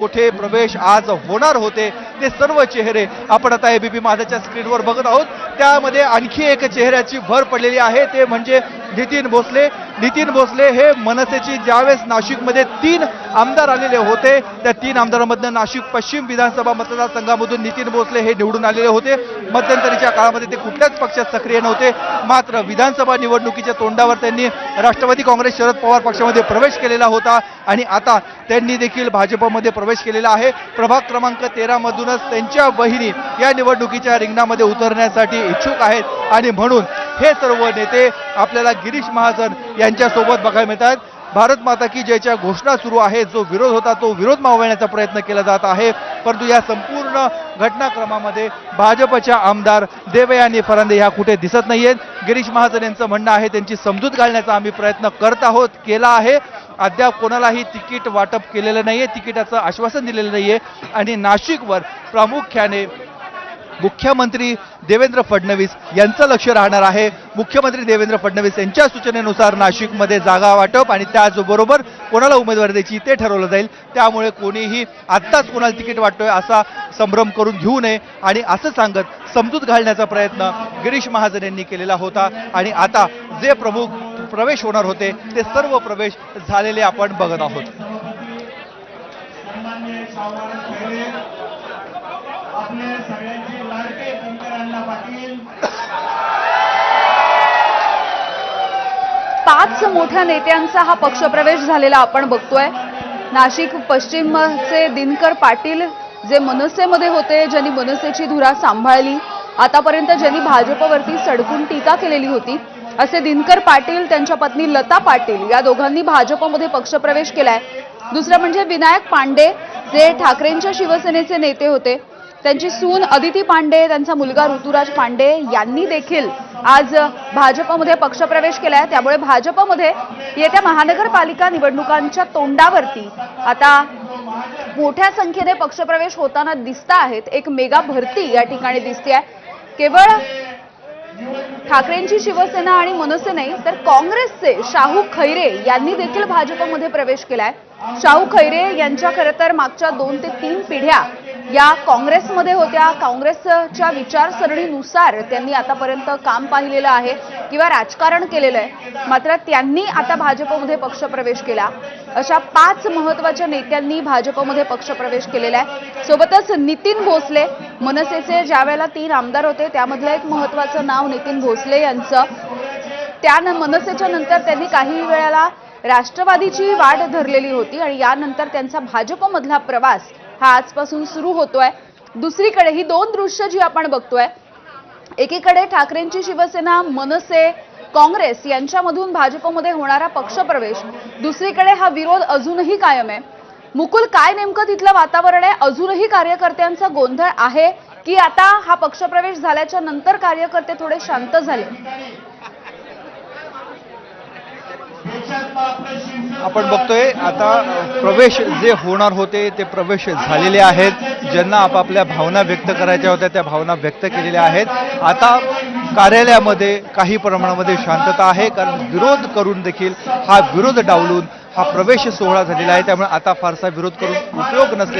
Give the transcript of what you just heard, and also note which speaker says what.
Speaker 1: कुठे प्रवेश आज होणार होते ते सर्व चेहरे आपण आता एबीपी माझाच्या स्क्रीनवर बघत आहोत। त्यामध्ये आणखी एक चेहऱ्याची भर पडलेली आहे ते म्हणजे नितीन भोसले। नितीन भोसले हे मनसेची ज्यावेळेस नाशिकमध्ये 3 आमदार आलेले होते त्या 3 आमदारांमधून नाशिक पश्चिम विधानसभा मतदारसंघामधून नितीन भोसले हे निवडून आलेले होते। मध्यंतरीच्या काळामध्ये ते कुठल्याच पक्षात सक्रिय नव्हते, मात्र विधानसभा निवडणुकीच्या तोंडावर त्यांनी राष्ट्रवादी काँग्रेस शरद पवार पक्षामध्ये प्रवेश केलेला होता आणि आता त्यांनी देखील भाजपमध्ये प्रवेश केलेला आहे। प्रभाग क्रमांक 13 मधूनच त्यांच्या बहिणी या निवडणुकीच्या रिंगणामध्ये उतरण्यासाठी इच्छुक आहेत आणि म्हणून हे सर्व नेते आपल्याला गिरीश महाजन यांच्या सोबत बघायला मिळतात। भारत माता की जयच्या घोषणा सुरू आहे, जो विरोध होता तो विरोध मावळण्याचा प्रयत्न केला जात आहे, परंतु या संपूर्ण घटनाक्रमामध्ये भाजपच्या आमदार देवयानी फरांदे ह्या कुठे दिसत नाहीयेत। गिरीश महाजन यांचं म्हणणं आहे त्यांची समजूत घालण्याचा आम्ही प्रयत्न करत आहोत, केला आहे, अद्याप कोणालाही तिकीट वाटप केलेलं नाहीये, तिकिटाचं आश्वासन दिलेलं नाहीये आणि नाशिकवर प्रामुख्याने मुख्यमंत्री देवेंद्र फडणवीस यांचं लक्ष राहणार आहे। मुख्यमंत्री देवेंद्र फडणवीस यांच्या सूचनेनुसार नाशिकमध्ये जागा वाटप आणि त्याचबरोबर कोणाला उमेदवारी द्यायची ते ठरवलं जाईल। त्यामुळे कोणीही आत्ताच कोणाला तिकीट वाटतोय असा संभ्रम करून घेऊ नये आणि असं सांगत समजूत घालण्याचा प्रयत्न गिरीश महाजन यांनी केलेला होता आणि आता जे प्रमुख प्रवेश होणार होते ते सर्व प्रवेश झालेले आपण बघत आहोत।
Speaker 2: आपले सगळ्यांचे लाडके शंकरांना पाटील
Speaker 3: 5 मोठ्या नेत्यांचा हा पक्षप्रवेश झालेला आपण बघतोय। नाशिक पश्चिमचे दिनकर पाटील जे मनसेमध्ये होते, ज्यांनी मनसेची धुरा सांभाळली, आतापर्यंत ज्यांनी भाजपवरती सडकून टीका केलेली होती, असे दिनकर पाटील त्यांच्या पत्नी लता पाटील या दोघांनी भाजपमध्ये पक्षप्रवेश केलाय। दुसरं म्हणजे विनायक पांडे जे ठाकरेंच्या शिवसेनेचे नेते होते, त्यांची सून अदिती पांडे, त्यांचा मुलगा ऋतुराज पांडे यांनी देखील आज भाजपमध्ये पक्षप्रवेश केलाय। त्यामुळे भाजपमध्ये येत्या महानगरपालिका निवडणुकांच्या तोंडावरती आता मोठ्या संख्येने पक्षप्रवेश होताना दिसत आहेत। एक मेगा भरती या ठिकाणी दिसते। केवळ ठाकरेंची शिवसेना आणि मनसे नाही तर काँग्रेसचे शाहू खैरे यांनी देखील भाजपमध्ये प्रवेश केलाय। शाहू खैरे यांच्या खरं तर मागच्या 2 ते 3 पिढ्या या काँग्रेसमध्ये होत्या। काँग्रेसच्या विचारसरणीनुसार त्यांनी आतापर्यंत काम पाहिलेलं आहे किंवा राजकारण केलेलं आहे, मात्र त्यांनी आता भाजपमध्ये पक्षप्रवेश केला। अशा 5 महत्त्वाच्या नेत्यांनी भाजपमध्ये पक्षप्रवेश केलेला आहे। सोबतच नितीन भोसले मनसेचे ज्यावेळेला 3 आमदार होते त्यामधलं एक महत्त्वाचं नाव नितीन भोसले यांचं। त्या मनसेच्या नंतर त्यांनी काही वेळाला राष्ट्रवादीची वाट धरलेली होती आणि यानंतर त्यांचा भाजपमधला प्रवास हा आजपासून सुरू होतोय। दुसरीकडे ही 2 दृश्य जी आपण बघतोय, एकीकडे ठाकरेंची शिवसेना, मनसे, काँग्रेस यांच्यामधून भाजपमध्ये होणारा पक्षप्रवेश, दुसरीकडे हा विरोध अजूनही कायम आहे। मुकुल, काय नेमकं तिथलं वातावरण आहे? अजूनही कार्यकर्त्यांचा गोंधळ आहे की आता हा पक्षप्रवेश झाल्याच्या नंतर कार्यकर्ते थोडे शांत झाले?
Speaker 1: आपण बघतोय आता प्रवेश जे होणार होते ते प्रवेश झालेले आहेत। ज्यांना आपापल्या भावना व्यक्त करायच्या होत्या त्या भावना व्यक्त केलेल्या आहेत। आता कार्यालयामध्ये काही प्रमाणामध्ये शांतता आहे, कारण विरोध करून देखील हा विरोध डावलून हा प्रवेश सोहळा झालेला आहे, त्यामुळे आता फारसा विरोध करून उपयोग नसले